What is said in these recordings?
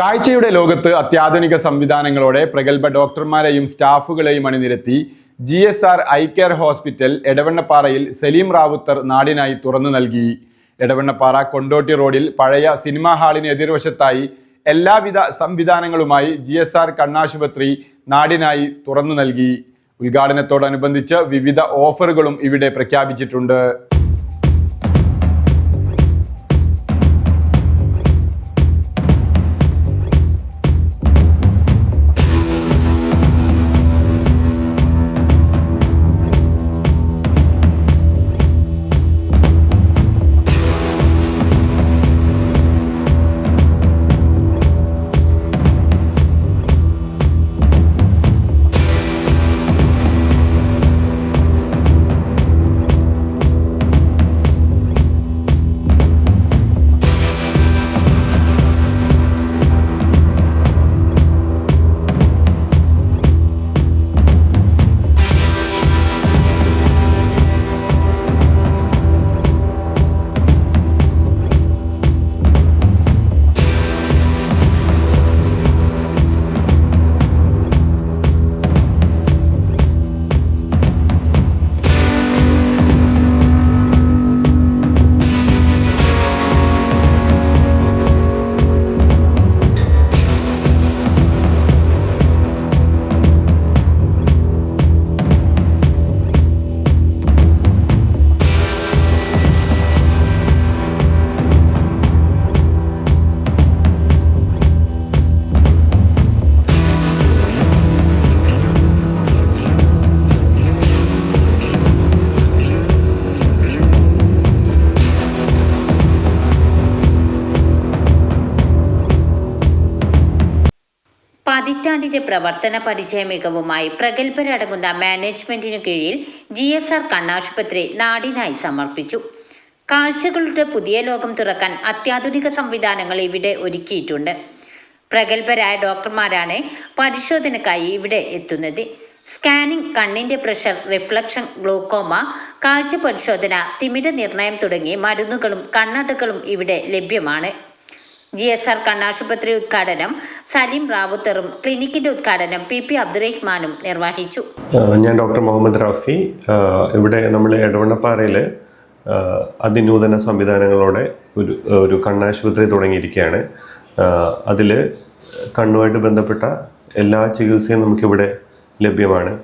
കാഴ്ചയുടെ ലോകത്ത് അത്യാധുനിക സംവിധാനങ്ങളോടെ പ്രഗത്ഭ ഡോക്ടർമാരെയും സ്റ്റാഫുകളെയും അണിനിരത്തി GSR ഐ കെയർ ഹോസ്പിറ്റൽ എടവണ്ണപ്പാറയിൽ സലീം റാവുത്തർ നാടിനായി തുറന്നു നൽകി. എടവണ്ണപ്പാറ കൊണ്ടോട്ടി റോഡിൽ പഴയ സിനിമാ ഹാളിന് എതിർവശത്തായി എല്ലാവിധ സംവിധാനങ്ങളുമായി GSR കണ്ണാശുപത്രി നാടിനായി തുറന്നു നൽകി. ഉദ്ഘാടനത്തോടനുബന്ധിച്ച് വിവിധ ഓഫറുകളും ഇവിടെ പ്രഖ്യാപിച്ചിട്ടുണ്ട്. പതിറ്റാണ്ടിന്റെ പ്രവർത്തന പരിചയ മികവുമായി പ്രഗത്ഭരടങ്ങുന്ന മാനേജ്മെന്റിനു കീഴിൽ GSR കണ്ണാശുപത്രി നാടിനായി സമർപ്പിച്ചു. കാഴ്ചകളുടെ പുതിയ ലോകം തുറക്കാൻ അത്യാധുനിക സംവിധാനങ്ങൾ ഇവിടെ ഒരുക്കിയിട്ടുണ്ട്. പ്രഗത്ഭരായ ഡോക്ടർമാരാണ് പരിശോധനയ്ക്കായി ഇവിടെ എത്തുന്നത്. സ്കാനിംഗ്, കണ്ണിന്റെ പ്രഷർ, റിഫ്ലക്ഷൻ, ഗ്ലൂക്കോമ, കാഴ്ച പരിശോധന, തിമിര നിർണയം തുടങ്ങി മരുന്നുകളും കണ്ണടകളും ഇവിടെ ലഭ്യമാണ്. GSR കണ്ണാശുപത്രി ഉദ്ഘാടനം സലീം റാവുത്തറും ക്ലിനിക്കിന്റെ ഉദ്ഘാടനം PP അബ്ദുറഹ്മാനും നിർവഹിച്ചു. ഞാൻ ഡോക്ടർ മുഹമ്മദ് റാഫി. ഇവിടെ നമ്മൾ എടവണ്ണപ്പാറയിൽ അതിനൂതന സംവിധാനങ്ങളോടെ ഒരു കണ്ണാശുപത്രി തുടങ്ങിയിരിക്കുകയാണ്. അതിൽ കണ്ണുമായിട്ട് ബന്ധപ്പെട്ട എല്ലാ ചികിത്സയും നമുക്കിവിടെ ലഭ്യമാണ്.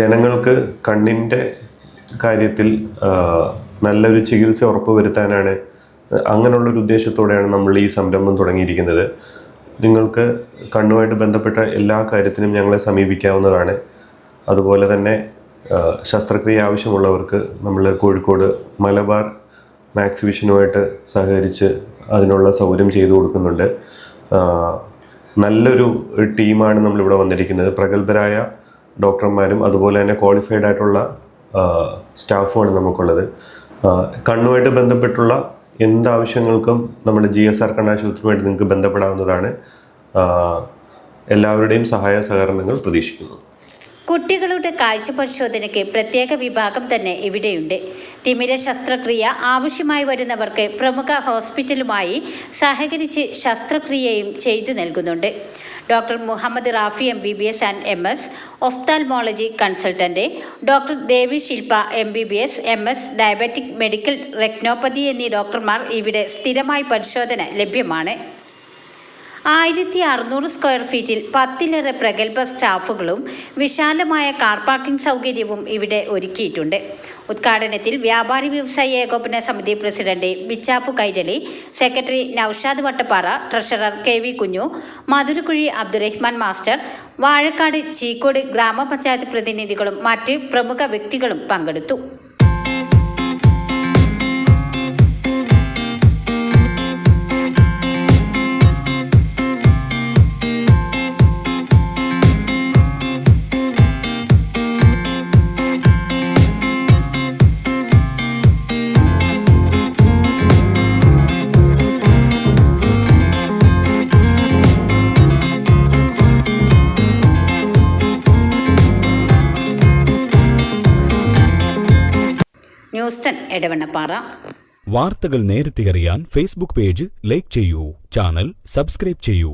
ജനങ്ങൾക്ക് കണ്ണിൻ്റെ കാര്യത്തിൽ നല്ലൊരു ചികിത്സ ഉറപ്പുവരുത്താനാണ്, അങ്ങനെയുള്ളൊരു ഉദ്ദേശത്തോടെയാണ് നമ്മൾ ഈ സംരംഭം തുടങ്ങിയിരിക്കുന്നത്. നിങ്ങൾക്ക് കണ്ണുമായിട്ട് ബന്ധപ്പെട്ട എല്ലാ കാര്യത്തിനും ഞങ്ങളെ സമീപിക്കാവുന്നതാണ്. അതുപോലെ തന്നെ ശസ്ത്രക്രിയ ആവശ്യമുള്ളവർക്ക് നമ്മൾ കോഴിക്കോട് മലബാർ മാക്സ് വിഷനുമായിട്ട് സഹകരിച്ച് അതിനുള്ള സൗകര്യം ചെയ്തു കൊടുക്കുന്നുണ്ട്. നല്ലൊരു ടീമാണ് നമ്മളിവിടെ വന്നിരിക്കുന്നത്. പ്രഗത്ഭരായ ഡോക്ടർമാരും അതുപോലെ തന്നെ ക്വാളിഫൈഡ് ആയിട്ടുള്ള സ്റ്റാഫുമാണ് നമുക്കുള്ളത്. കണ്ണുമായിട്ട് ബന്ധപ്പെട്ടുള്ള എന്താവശ്യങ്ങൾക്കും നമ്മുടെ GSR കണ്ണാശുപത്രിയുമായിട്ട് നിങ്ങൾക്ക് ബന്ധപ്പെടാവുന്നതാണ്. എല്ലാവരുടെയും സഹായ സഹകരണങ്ങൾ പ്രതീക്ഷിക്കുന്നു. കുട്ടികളുടെ കാഴ്ച പരിശോധനയ്ക്ക് പ്രത്യേക വിഭാഗം തന്നെ ഇവിടെയുണ്ട്. തിമിര ശസ്ത്രക്രിയ ആവശ്യമായി വരുന്നവർക്ക് പ്രമുഖ ഹോസ്പിറ്റലുമായി സഹകരിച്ച് ശസ്ത്രക്രിയയും ചെയ്തു നൽകുന്നുണ്ട്. Doctor Muhammad Rafi MBBS and MS, ophthalmology consultant, doctor Devi Shilpa MBBS MS, diabetic medical retinopathy എന്നീ ഡോക്ടർമാർ ഇവിടെ സ്ഥിരമായി പരിശോധന ലഭ്യമാണ്. 1600 സ്ക്വയർ ഫീറ്റിൽ 10ലേറെ പ്രഗത്ഭ സ്റ്റാഫുകളും വിശാലമായ കാർ പാർക്കിംഗ് സൗകര്യവും ഇവിടെ ഒരുക്കിയിട്ടുണ്ട്. ഉദ്ഘാടനത്തിൽ വ്യാപാരി Vyavasayi Ekopana Samithi president Bichappu Kairali, secretary Naushad Vattappara, treasurer KV Kunju, Madhurakkuzhi Abdurahman master, Vazhakkad Cheekode ഗ്രാമപഞ്ചായത്ത് പ്രതിനിധികളും മറ്റ് പ്രമുഖ വ്യക്തികളും പങ്കെടുത്തു. ന്യൂസ് 10 എടവണ്ണപ്പാറ. വാർത്തകൾ നേരത്തെ അറിയാൻ ഫേസ്ബുക്ക് പേജ് ലൈക്ക് ചെയ്യൂ, ചാനൽ സബ്സ്ക്രൈബ് ചെയ്യൂ.